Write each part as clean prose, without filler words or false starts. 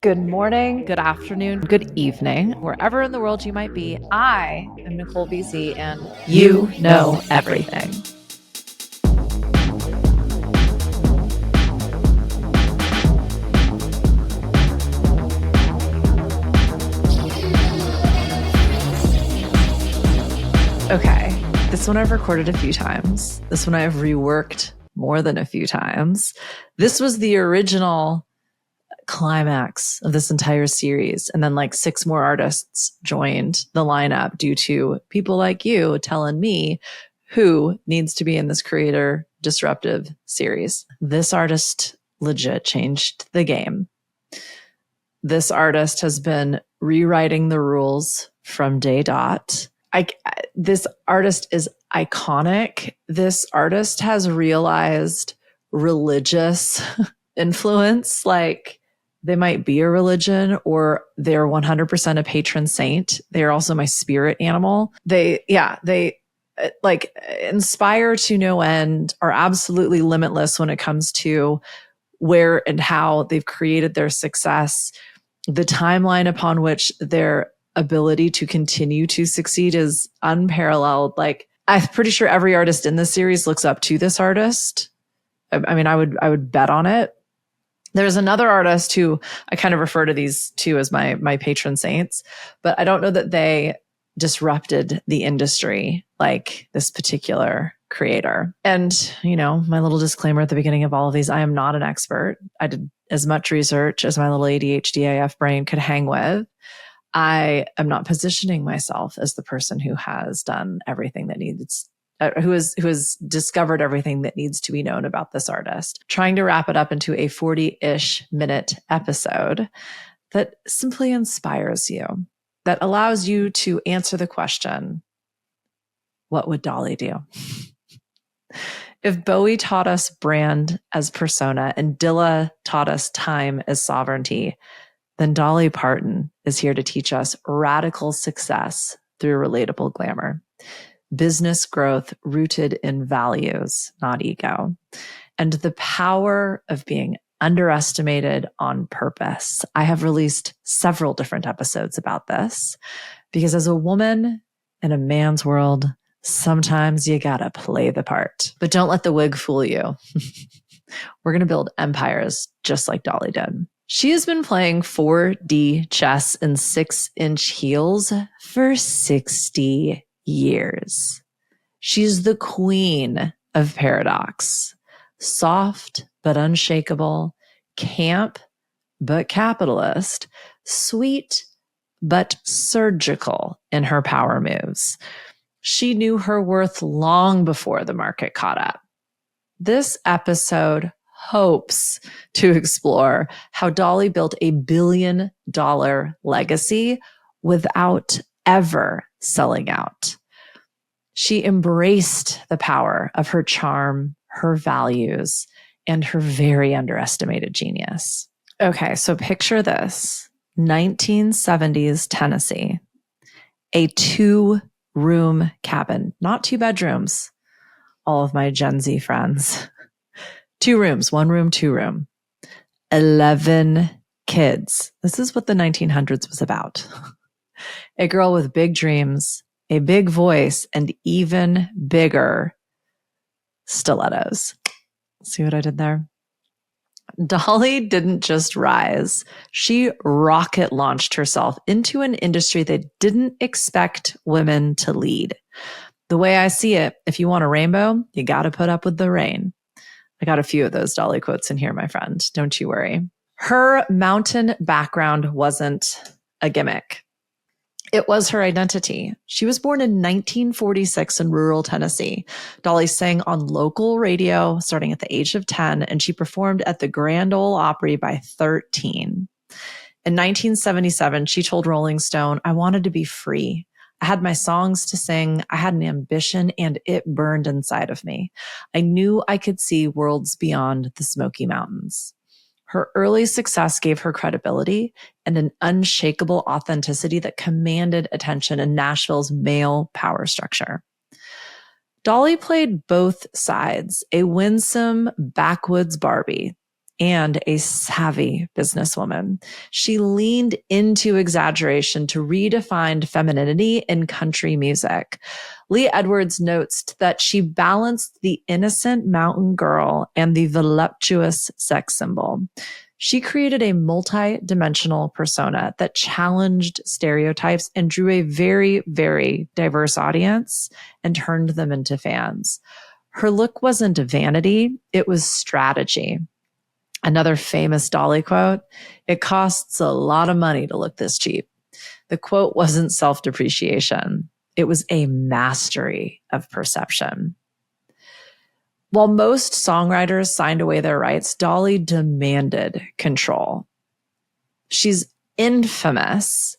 Good morning, good afternoon, good evening, wherever in the world you might be. I am Nicole BC, and you know everything. Okay, this one I've recorded a few times. This one I've reworked more than a few times. This was the original climax of this entire series. And then like 6 more artists joined the lineup due to people like you telling me who needs to be in this creator disruptive series. This artist legit changed the game. This artist has been rewriting the rules from day dot. This artist is iconic. This artist has realized religious influence, like they might be a religion or they're 100% a patron saint. They're also my spirit animal. They like inspire to no end, are absolutely limitless when it comes to where and how they've created their success. The timeline upon which their ability to continue to succeed is unparalleled. Like, I'm pretty sure every artist in this series looks up to this artist. I mean, I would bet on it. There's another artist who I kind of refer to these two as my patron saints, but I don't know that they disrupted the industry like this particular creator. And, you know, my little disclaimer at the beginning of all of these, I am not an expert. I did as much research as my little ADHD AF brain could hang with. I am not positioning myself as the person who has done everything that needs who has discovered everything that needs to be known about this artist, trying to wrap it up into a 40-ish minute episode that simply inspires you, that allows you to answer the question, what would Dolly do? If Bowie taught us brand as persona and Dilla taught us time as sovereignty, then Dolly Parton is here to teach us radical success through relatable glamour. Business growth rooted in values, not ego, and the power of being underestimated on purpose. I have released several different episodes about this because as a woman in a man's world, sometimes you gotta play the part. But don't let the wig fool you. We're gonna build empires just like Dolly did. She has been playing 4D chess in 6-inch heels for 60 years. She's the queen of paradox. Soft but unshakable, camp but capitalist, sweet but surgical in her power moves. She knew her worth long before the market caught up. This episode hopes to explore how Dolly built a $1 billion legacy without ever selling out. She embraced the power of her charm, her values, and her very underestimated genius. Okay, so picture this. 1970s Tennessee, a 2-room cabin, not 2 bedrooms, all of my Gen Z friends. 2 rooms, 1 room, 2 room, 11 kids. This is what the 1900s was about. A girl with big dreams, a big voice, and even bigger stilettos. See what I did there? Dolly didn't just rise. She rocket launched herself into an industry that didn't expect women to lead. The way I see it, if you want a rainbow, you got to put up with the rain. I got a few of those Dolly quotes in here, my friend. Don't you worry. Her mountain background wasn't a gimmick. It was her identity. She was born in 1946 in rural Tennessee. Dolly sang on local radio starting at the age of 10, and she performed at the Grand Ole Opry by 13. In 1977, she told Rolling Stone, "I wanted to be free. I had my songs to sing. I had an ambition, and it burned inside of me. I knew I could see worlds beyond the Smoky Mountains." Her early success gave her credibility and an unshakable authenticity that commanded attention in Nashville's male power structure. Dolly played both sides, a winsome backwoods Barbie and a savvy businesswoman. She leaned into exaggeration to redefine femininity in country music. Lee Edwards notes that she balanced the innocent mountain girl and the voluptuous sex symbol. She created a multi-dimensional persona that challenged stereotypes and drew a very, very diverse audience and turned them into fans. Her look wasn't vanity, it was strategy. Another famous Dolly quote, "It costs a lot of money to look this cheap." The quote wasn't self-depreciation. It was a mastery of perception. While most songwriters signed away their rights, Dolly demanded control. She's infamous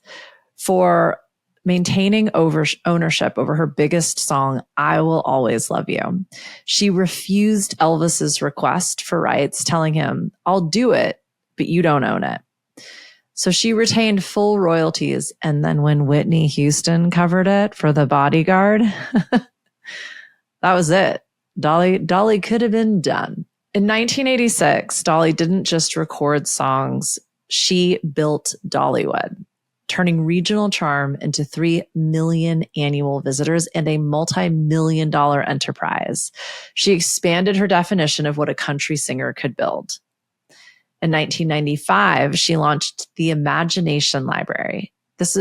for maintaining ownership over her biggest song, "I Will Always Love You." She refused Elvis's request for rights, telling him, "I'll do it, but you don't own it." So she retained full royalties. And then when Whitney Houston covered it for The Bodyguard, that was it. Dolly could have been done. In 1986, Dolly didn't just record songs, she built Dollywood, turning regional charm into 3 million annual visitors and a multi-million-dollar enterprise. She expanded her definition of what a country singer could build. In 1995, she launched the Imagination Library. This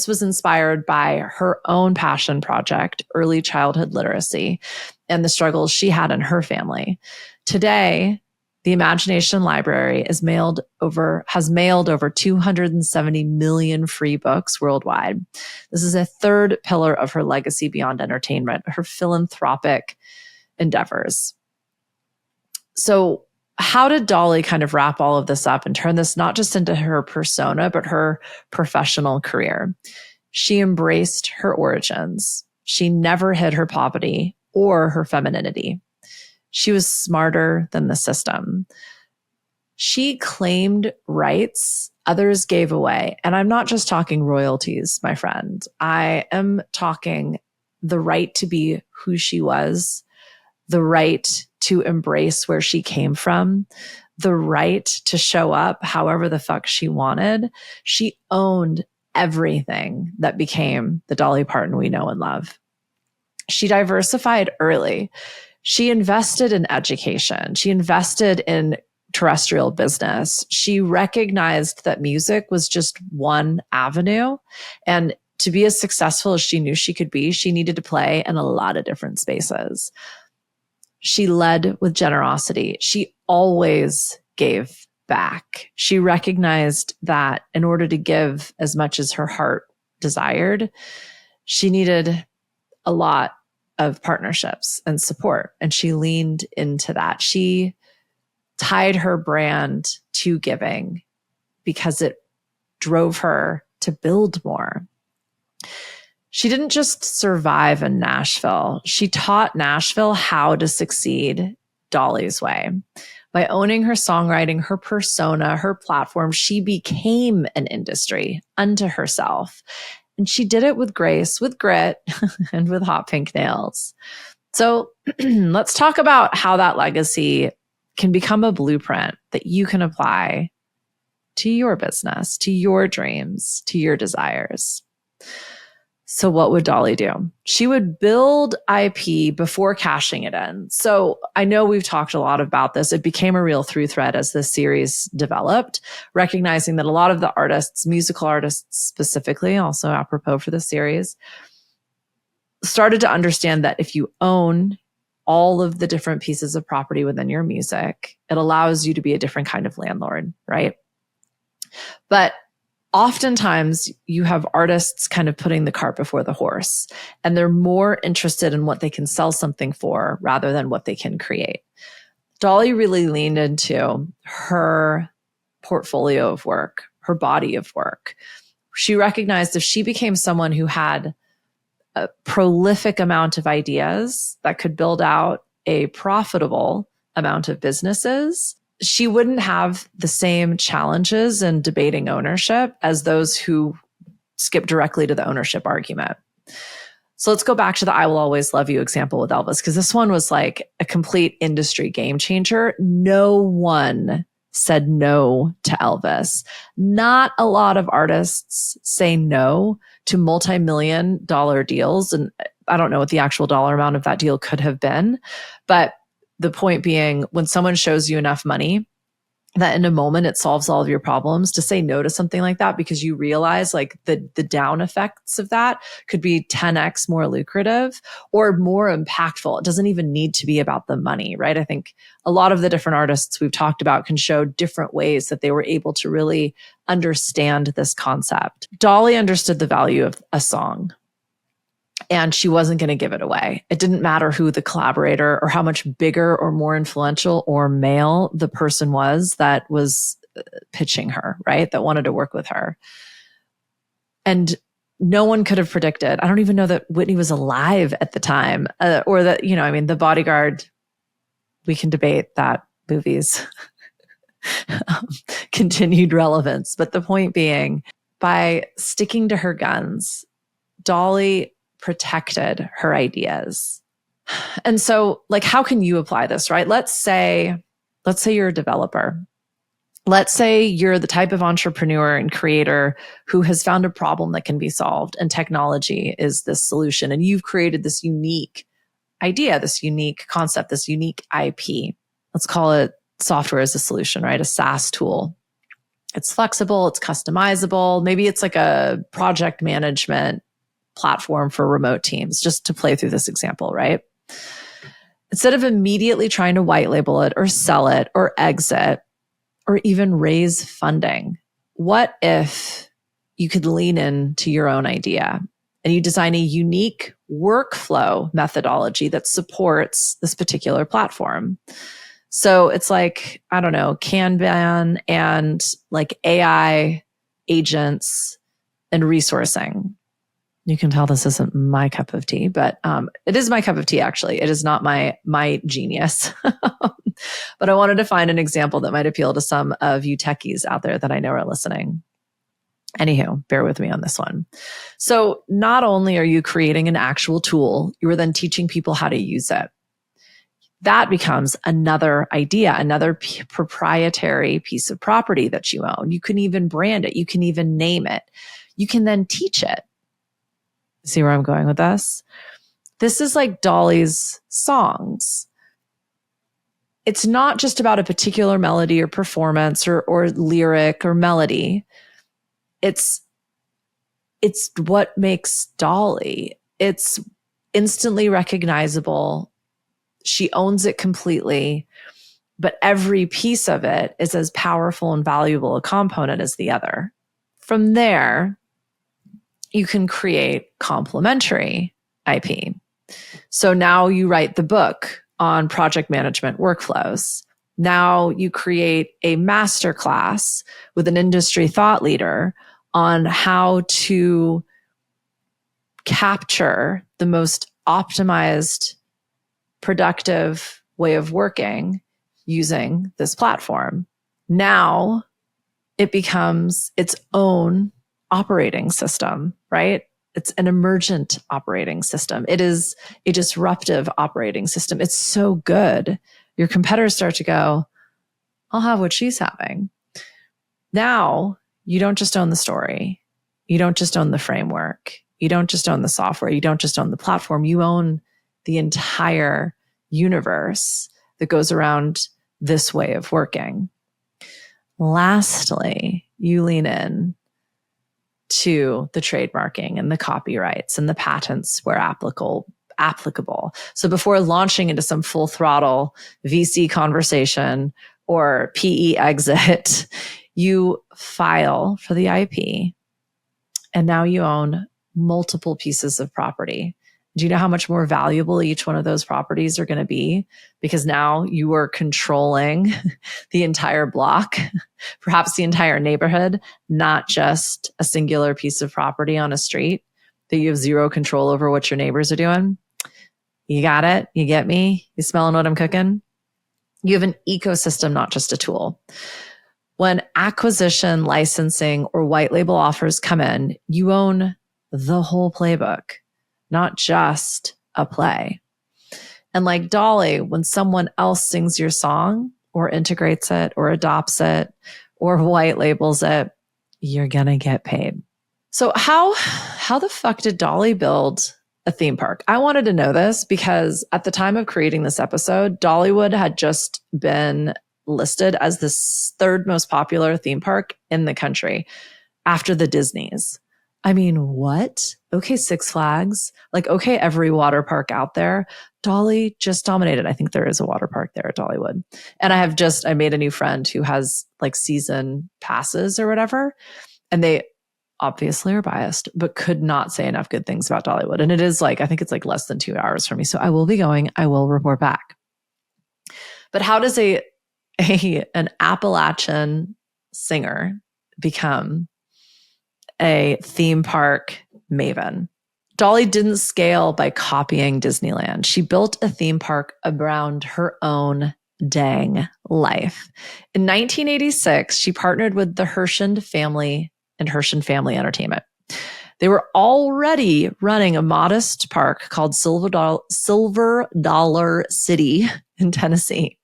was inspired by her own passion project, early childhood literacy, and the struggles she had in her family. Today, the Imagination Library has mailed over 270 million free books worldwide. This is a third pillar of her legacy beyond entertainment, her philanthropic endeavors. So how did Dolly kind of wrap all of this up and turn this not just into her persona, but her professional career? She embraced her origins. She never hid her poverty or her femininity. She was smarter than the system. She claimed rights others gave away. And I'm not just talking royalties, my friend. I am talking the right to be who she was, the right to embrace where she came from, the right to show up however the fuck she wanted. She owned everything that became the Dolly Parton we know and love. She diversified early. She invested in education. She invested in terrestrial business. She recognized that music was just one avenue. And to be as successful as she knew she could be, she needed to play in a lot of different spaces. She led with generosity. She always gave back. She recognized that in order to give as much as her heart desired, she needed a lot of partnerships and support. And she leaned into that. She tied her brand to giving because it drove her to build more. She didn't just survive in Nashville. She taught Nashville how to succeed Dolly's way. By owning her songwriting, her persona, her platform, she became an industry unto herself. And she did it with grace, with grit, and with hot pink nails. So let's talk about how that legacy can become a blueprint that you can apply to your business, to your dreams, to your desires. So what would Dolly do? She would build IP before cashing it in. So I know we've talked a lot about this. It became a real through thread as this series developed, recognizing that a lot of the artists, musical artists specifically, also apropos for the series, started to understand that if you own all of the different pieces of property within your music, it allows you to be a different kind of landlord, right? But oftentimes you have artists kind of putting the cart before the horse, and they're more interested in what they can sell something for rather than what they can create. Dolly really leaned into her portfolio of work, her body of work. She recognized if she became someone who had a prolific amount of ideas that could build out a profitable amount of businesses, she wouldn't have the same challenges in debating ownership as those who skip directly to the ownership argument. So let's go back to the I Will Always Love You example with Elvis, because this one was like a complete industry game changer. No one said no to Elvis. Not a lot of artists say no to multi-million-dollar deals. And I don't know what the actual dollar amount of that deal could have been. But the point being, when someone shows you enough money, that in a moment it solves all of your problems, to say no to something like that because you realize like the down effects of that could be 10x more lucrative or more impactful. It doesn't even need to be about the money, right? I think a lot of the different artists we've talked about can show different ways that they were able to really understand this concept. Dolly understood the value of a song, and she wasn't going to give it away. It didn't matter who the collaborator or how much bigger or more influential or male the person was that was pitching her, right? That wanted to work with her. And no one could have predicted. I don't even know that Whitney was alive at the time, or that, The Bodyguard, we can debate that movie's continued relevance. But the point being, by sticking to her guns, Dolly protected her ideas. And so, like, how can you apply this, right? Let's say you're a developer. Let's say you're the type of entrepreneur and creator who has found a problem that can be solved, and technology is this solution. And you've created this unique idea, this unique concept, this unique IP. Let's call it software as a solution, right? A SaaS tool. It's flexible, it's customizable. Maybe it's like a project management platform for remote teams, just to play through this example, right? Instead of immediately trying to white label it or sell it or exit or even raise funding, what if you could lean into your own idea and you design a unique workflow methodology that supports this particular platform? So it's like, I don't know, Kanban and like AI agents and resourcing. You can tell this isn't my cup of tea, but it is my cup of tea, actually. It is not my genius. But I wanted to find an example that might appeal to some of you techies out there that I know are listening. Anywho, bear with me on this one. So not only are you creating an actual tool, you are then teaching people how to use it. That becomes another idea, another proprietary piece of property that you own. You can even brand it. You can even name it. You can then teach it. See where I'm going with this? This is like Dolly's songs. It's not just about a particular melody or performance or lyric or melody. It's what makes Dolly. It's instantly recognizable. She owns it completely, but every piece of it is as powerful and valuable a component as the other. From there, you can create complementary IP. So now you write the book on project management workflows. Now you create a masterclass with an industry thought leader on how to capture the most optimized, productive way of working using this platform. Now it becomes its own operating system, right? It's an emergent operating system. It is a disruptive operating system. It's so good. Your competitors start to go, I'll have what she's having. Now, you don't just own the story. You don't just own the framework. You don't just own the software. You don't just own the platform. You own the entire universe that goes around this way of working. Lastly, you lean in to the trademarking and the copyrights and the patents where applicable. So before launching into some full throttle VC conversation or PE exit, you file for the IP, and now you own multiple pieces of property. Do you know how much more valuable each one of those properties are going to be? Because now you are controlling the entire block, perhaps the entire neighborhood, not just a singular piece of property on a street that you have zero control over what your neighbors are doing. You got it? You get me? You smelling what I'm cooking? You have an ecosystem, not just a tool. When acquisition, licensing, or white label offers come in, you own the whole playbook. not just a play. And like Dolly, when someone else sings your song or integrates it or adopts it or white labels it, you're going to get paid. So how the fuck did Dolly build a theme park? I wanted to know this because at the time of creating this episode, Dollywood had just been listed as the third most popular theme park in the country after the Disneys. I mean, what? Okay, Six Flags, like, okay, every water park out there. Dolly just dominated. I think there is a water park there at Dollywood. And I made a new friend who has like season passes or whatever. And they obviously are biased, but could not say enough good things about Dollywood. And it is like, I think it's like less than 2 hours for me. So I will be going, I will report back. But how does an Appalachian singer become a theme park maven? Dolly didn't scale by copying Disneyland. She built a theme park around her own dang life. In 1986, she partnered with the Herschend family and Herschend Family Entertainment. They were already running a modest park called Silver Dollar City in Tennessee.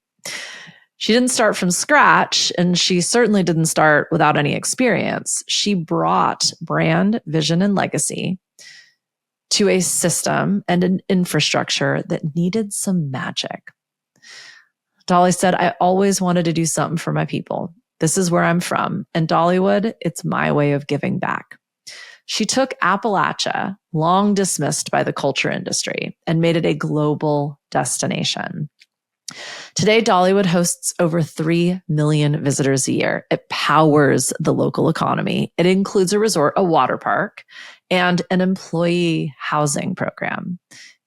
She didn't start from scratch, and she certainly didn't start without any experience. She brought brand, vision, and legacy to a system and an infrastructure that needed some magic. Dolly said, I always wanted to do something for my people. This is where I'm from. And Dollywood, it's my way of giving back. She took Appalachia, long dismissed by the culture industry, and made it a global destination. Today, Dollywood hosts over 3 million visitors a year. It powers the local economy. It includes a resort, a water park, and an employee housing program.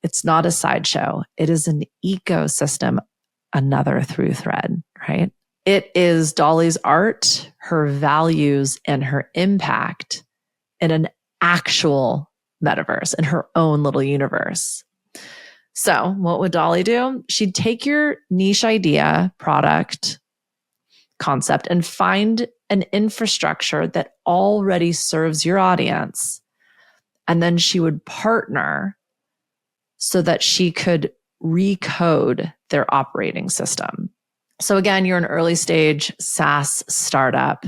It's not a sideshow. It is an ecosystem, another through thread, right? It is Dolly's art, her values, and her impact in an actual metaverse, in her own little universe. So what would Dolly do? She'd take your niche idea, product, concept, and find an infrastructure that already serves your audience. And then she would partner so that she could recode their operating system. So again, you're an early stage SaaS startup.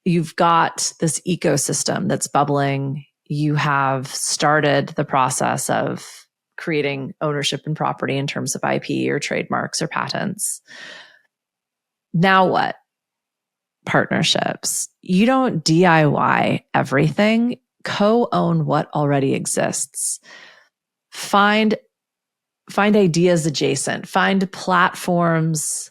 You've got this ecosystem that's bubbling. You have started the process of creating ownership and property in terms of IP or trademarks or patents. Now what? Partnerships. You don't DIY everything. Co-own what already exists. Find ideas adjacent. Find platforms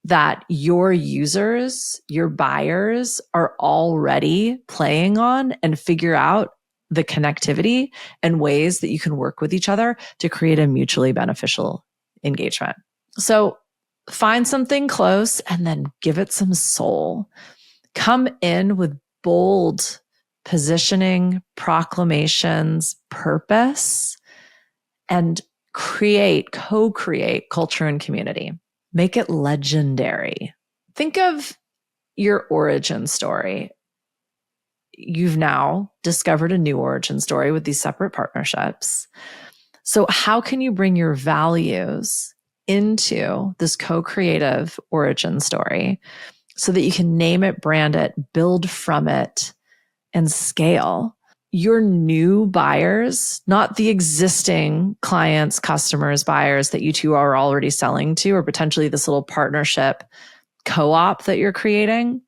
that your users, your buyers are already playing on, and figure out the connectivity and ways that you can work with each other to create a mutually beneficial engagement. So find something close and then give it some soul. Come in with bold positioning, proclamations, purpose, and co-create culture and community. Make it legendary. Think of your origin story. You've now discovered a new origin story with these separate partnerships. So how can you bring your values into this co-creative origin story so that you can name it, brand it, build from it, and scale? Your new buyers, not the existing clients, customers, buyers that you two are already selling to, or potentially this little partnership co-op that you're creating,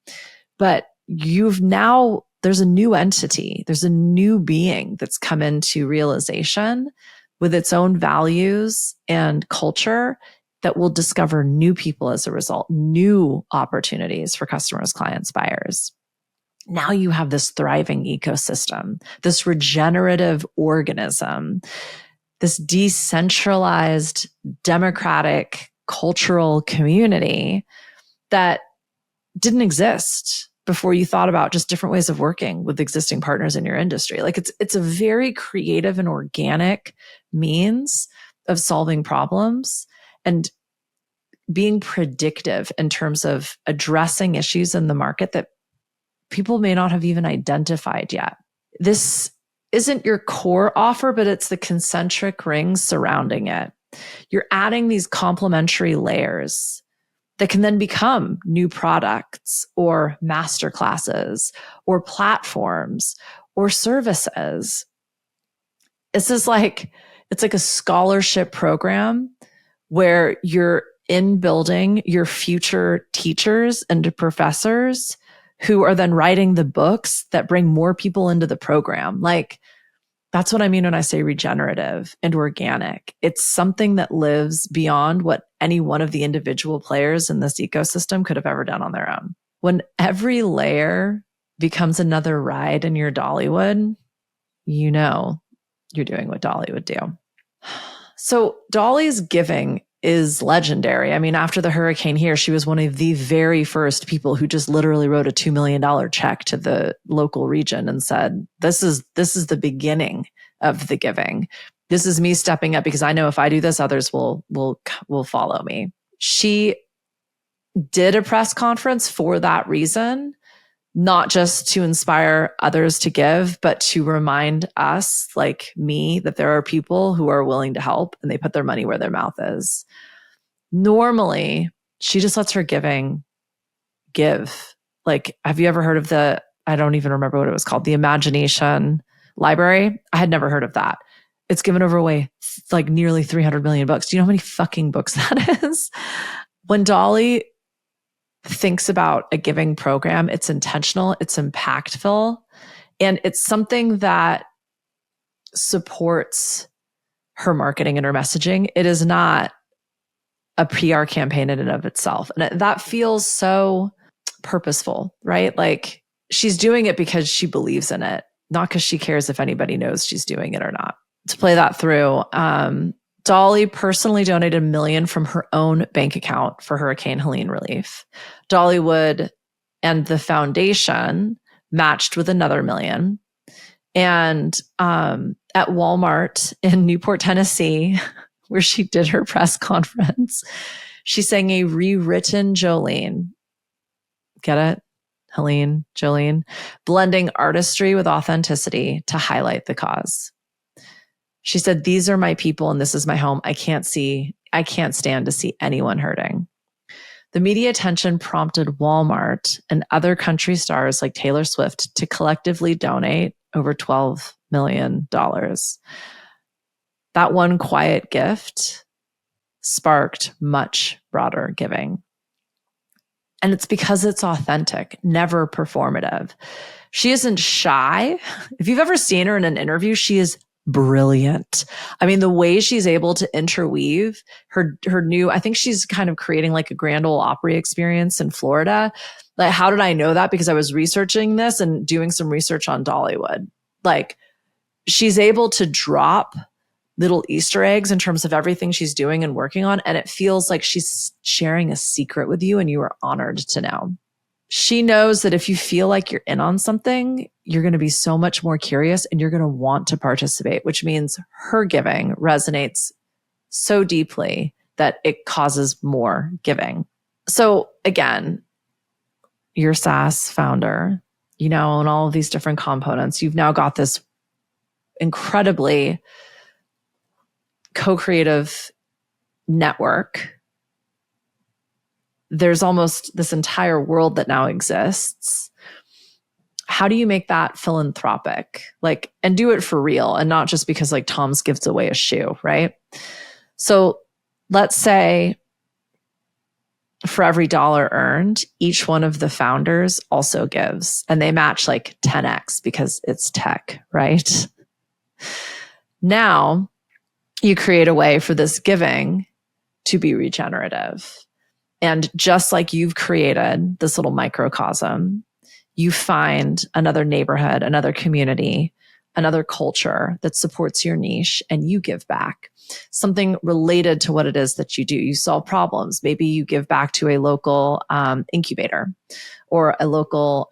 but there's a new entity, there's a new being that's come into realization with its own values and culture that will discover new people as a result, new opportunities for customers, clients, buyers. Now you have this thriving ecosystem, this regenerative organism, this decentralized, democratic, cultural community that didn't exist before you thought about just different ways of working with existing partners in your industry. Like it's a very creative and organic means of solving problems and being predictive in terms of addressing issues in the market that people may not have even identified yet. This isn't your core offer, but it's the concentric rings surrounding it. You're adding these complementary layers that can then become new products or master classes or platforms or services. It's like a scholarship program where you're in building your future teachers and professors who are then writing the books that bring more people into the program. Like, that's what I mean when I say regenerative and organic. It's something that lives beyond what any one of the individual players in this ecosystem could have ever done on their own. When every layer becomes another ride in your Dollywood, you know you're doing what Dolly would do. So Dolly's giving is legendary. I mean, after the hurricane here, she was one of the very first people who just literally wrote a $2 million check to the local region and said, this is the beginning of the giving. This is me stepping up because I know if I do this, others will follow me. She did a press conference for that reason, not just to inspire others to give, but to remind us, like me, that there are people who are willing to help and they put their money where their mouth is. Normally, she just lets her giving give. Like, have you ever heard of I don't even remember what it was called, the Imagination Library? I had never heard of that. It's given away like nearly 300 million books. Do you know how many fucking books that is? When Dolly thinks about a giving program, it's intentional, it's impactful, and it's something that supports her marketing and her messaging. It is not a PR campaign in and of itself. And that feels so purposeful, right? Like, she's doing it because she believes in it, not because she cares if anybody knows she's doing it or not. To play that through, Dolly personally donated $1 million from her own bank account for Hurricane Helene relief. Dollywood and the foundation matched with another $1 million. And at Walmart in Newport, Tennessee, where she did her press conference, she sang a rewritten Jolene. Get it? Helene, Jolene, blending artistry with authenticity to highlight the cause. She said, "These are my people and this is my home. I can't stand to see anyone hurting." The media attention prompted Walmart and other country stars like Taylor Swift to collectively donate over $12 million. That one quiet gift sparked much broader giving. And it's because it's authentic, never performative. She isn't shy. If you've ever seen her in an interview, she is brilliant. I mean, the way she's able to interweave her new, I think she's kind of creating like a Grand Ole Opry experience in Florida. Like, how did I know that? Because I was researching this and doing some research on Dollywood. Like, she's able to drop little Easter eggs in terms of everything she's doing and working on. And it feels like she's sharing a secret with you and you are honored to know. She knows that if you feel like you're in on something, you're going to be so much more curious and you're going to want to participate, which means her giving resonates so deeply that it causes more giving. So again, your SaaS founder, and all of these different components, you've now got this incredibly co-creative network. There's almost this entire world that now exists. How do you make that philanthropic? And do it for real and not just because Tom's gives away a shoe, right? So let's say for every dollar earned, each one of the founders also gives, and they match 10x because it's tech, right? Now you create a way for this giving to be regenerative. And just like you've created this little microcosm, you find another neighborhood, another community, another culture that supports your niche, and you give back something related to what it is that you do. You solve problems. Maybe you give back to a local incubator or a local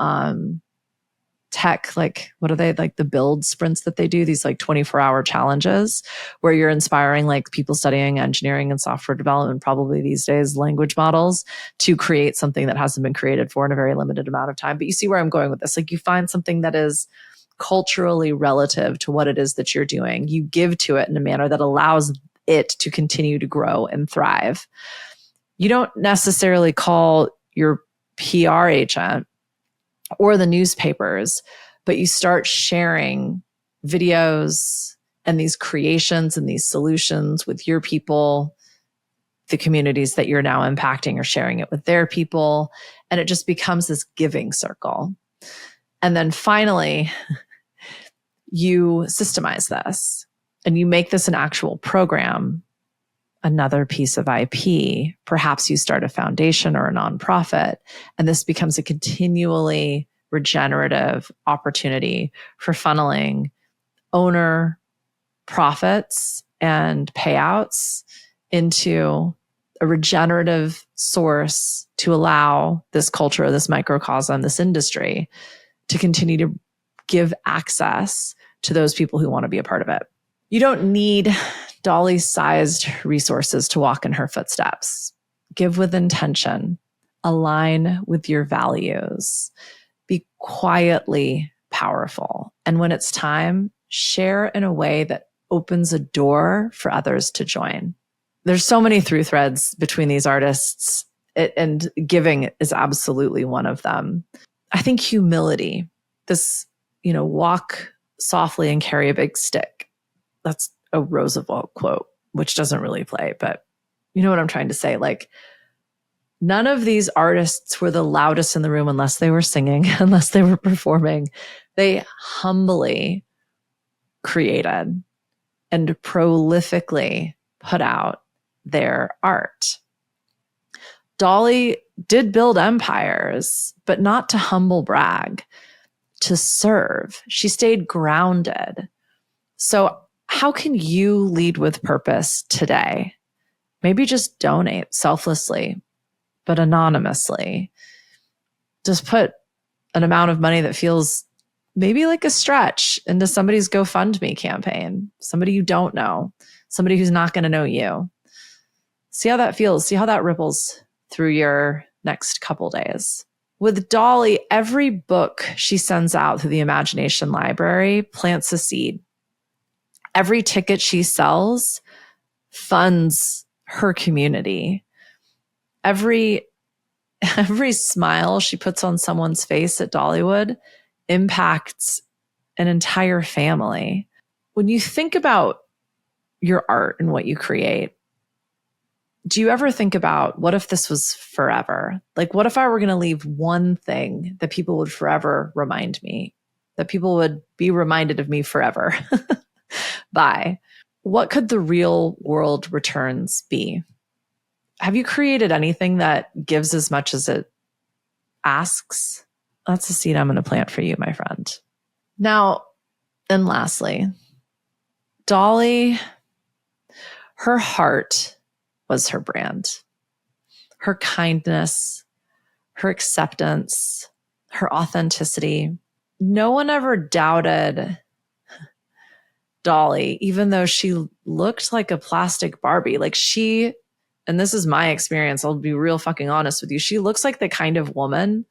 tech, what are they, the build sprints that they do, these 24-hour challenges where you're inspiring people studying engineering and software development, probably these days language models, to create something that hasn't been created for in a very limited amount of time. But you see where I'm going with this. You find something that is culturally relative to what it is that you're doing. You give to it in a manner that allows it to continue to grow and thrive. You don't necessarily call your PR agent or the newspapers, but you start sharing videos and these creations and these solutions with your people, the communities that you're now impacting, or sharing it with their people. And it just becomes this giving circle. And then finally, you systemize this and you make this an actual program, another piece of IP. Perhaps you start a foundation or a nonprofit, and this becomes a continually regenerative opportunity for funneling owner profits and payouts into a regenerative source to allow this culture, this microcosm, this industry to continue to give access to those people who want to be a part of it. You don't need Dolly-sized resources to walk in her footsteps. Give with intention. Align with your values. Be quietly powerful. And when it's time, share in a way that opens a door for others to join. There's so many through threads between these artists, and giving is absolutely one of them. I think humility, this, walk softly and carry a big stick. That's a Roosevelt quote, which doesn't really play, but you know what I'm trying to say? Like, none of these artists were the loudest in the room unless they were singing, unless they were performing. They humbly created and prolifically put out their art. Dolly did build empires, but not to humble brag, to serve. She stayed grounded. So how can you lead with purpose today? Maybe just donate selflessly, but anonymously. Just put an amount of money that feels maybe like a stretch into somebody's GoFundMe campaign, somebody you don't know, somebody who's not going to know you. See how that feels. See how that ripples through your next couple days. With Dolly, every book she sends out through the Imagination Library plants a seed. Every ticket she sells funds her community. Every smile she puts on someone's face at Dollywood impacts an entire family. When you think about your art and what you create, do you ever think about, what if this was forever? Like, what if I were going to leave one thing that people would forever remind me, that people would be reminded of me forever by? What could the real world returns be? Have you created anything that gives as much as it asks? That's a seed I'm going to plant for you, my friend. Now, and lastly, Dolly, her heart was her brand. Her kindness, her acceptance, her authenticity. No one ever doubted Dolly, even though she looked like a plastic Barbie. Like, she, and this is my experience, I'll be real fucking honest with you, she looks like the kind of woman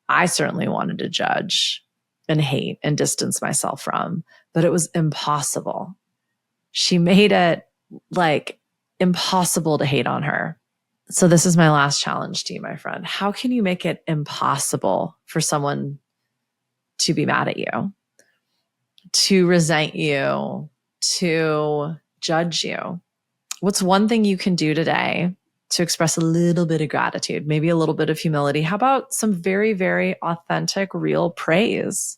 I certainly wanted to judge and hate and distance myself from, but it was impossible. She made it like impossible to hate on her. So this is my last challenge to you, my friend. How can you make it impossible for someone to be mad at you, to resent you, to judge you? What's one thing you can do today to express a little bit of gratitude, maybe a little bit of humility? How about some very, very authentic, real praise?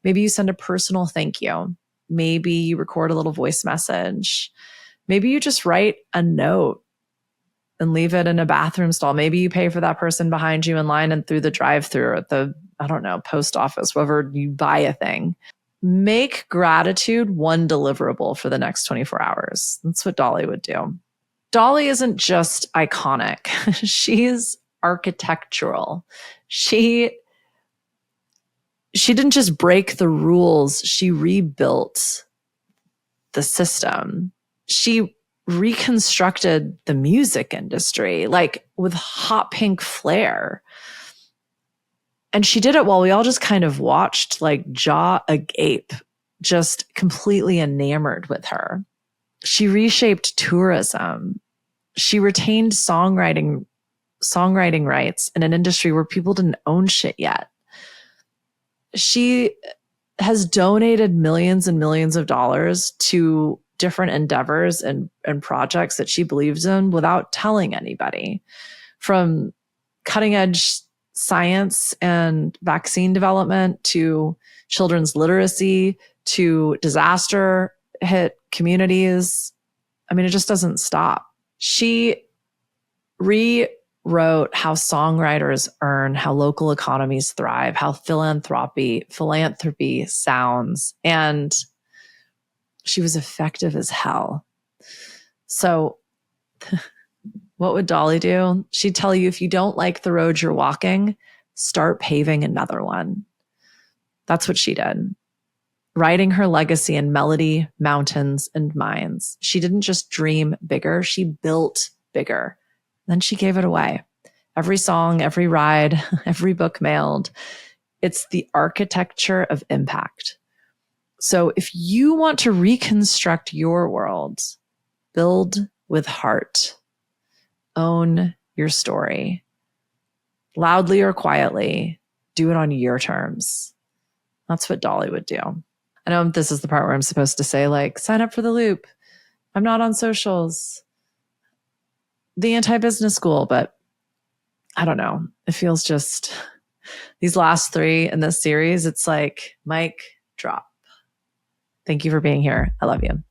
Maybe you send a personal thank you. Maybe you record a little voice message. Maybe you just write a note and leave it in a bathroom stall. Maybe you pay for that person behind you in line and through the drive-thru at the, post office, wherever you buy a thing. Make gratitude one deliverable for the next 24 hours. That's what Dolly would do. Dolly isn't just iconic. She's architectural. She didn't just break the rules. She rebuilt the system. She reconstructed the music industry, like with hot pink flair. And she did it while we all just kind of watched, like jaw agape, just completely enamored with her. She reshaped tourism. She retained songwriting rights in an industry where people didn't own shit yet. She has donated millions and millions of dollars to different endeavors and projects that she believes in without telling anybody, from cutting edge science and vaccine development to children's literacy to disaster hit communities. I mean, it just doesn't stop. She rewrote how songwriters earn, how local economies thrive, how philanthropy sounds, and she was effective as hell. So what would Dolly do? She'd tell you, if you don't like the road you're walking, start paving another one. That's what she did. Writing her legacy in melody, mountains, and minds. She didn't just dream bigger, she built bigger. Then she gave it away. Every song, every ride, every book mailed. It's the architecture of impact. So if you want to reconstruct your world, build with heart. Own your story. Loudly or quietly, do it on your terms. That's what Dolly would do. I know this is the part where I'm supposed to say, like, sign up for the loop. I'm not on socials. The anti-business school, but I don't know. It feels just these last 3 in this series. It's like, mic drop. Thank you for being here. I love you.